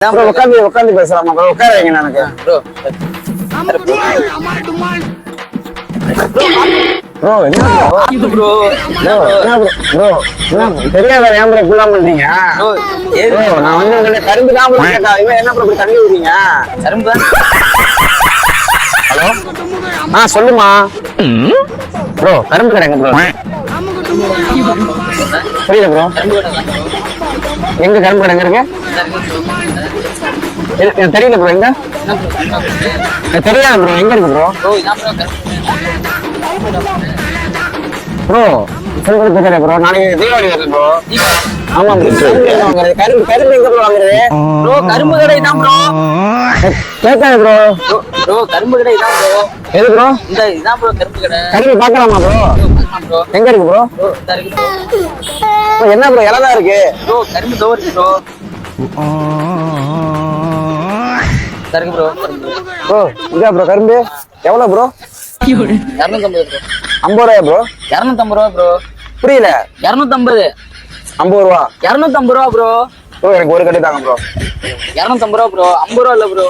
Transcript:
Bro உட்காந்து பேசலாமா bro? உட்கார வைங்க எனக்கு ப்ரோ. ப்ரோ என்ன ப்ரோ? ப்ரோ தெரியாத ஏன் ப்ரோ குலாம் பண்றீங்க? ப்ரோ நான் வந்து உங்களை கரும்பு தான் ப்ரோ கேட்டா, இவன் என்ன ப்ரோ இப்படி தள்ளி விடுறீங்க? கரும்பு. ஹலோ சொல்லுமா ப்ரோ. கரும்பு கடைங்க ப்ரோ. புரியல ப்ரோ. எங்க கரும்பு கடைங்க இருக்கு? எனக்கு தெரியல ப்ரோ. எங்க தெரியாது ப்ரோ. எங்க இருக்கு ப்ரோ? ப்ரோ சொல்றது தெரியல ப்ரோ. நாளைக்கு தீபாவளி வருது ப்ரோ. ஆமா கரும்பு கரும்பு எங்க ப்ரோ வாங்குறது? ப்ரோ கரும்பு கடை தான் ப்ரோ. கேட்காது ப்ரோ. ப்ரோ கரும்பு கடை தான் ப்ரோ. எது ப்ரோ? இந்த இதான் ப்ரோ கரும்பு கடை. கரும்பு பார்க்கலாமா ப்ரோ? ப்ரோ எங்க இருக்கு ப்ரோ? இந்த இருக்கு ப்ரோ. என்ன ப்ரோ இலதா இருக்கு? ப்ரோ கரும்பு தோ இருக்கு ப்ரோ. இருக்கு ப்ரோ. ப்ரோ இதா ப்ரோ கரும்பு. எவ்வளவு ப்ரோ? 250 ப்ரோ. 50 ரூபாயா ப்ரோ? 250 ரூபா ப்ரோ. புரியல. 250. 50 ரூபா. 250 ரூபா ப்ரோ. ப்ரோ எனக்கு ஒரு கட்டி தாங்க ப்ரோ. 250 ரூபா ப்ரோ. 50 ரூபா இல்ல ப்ரோ.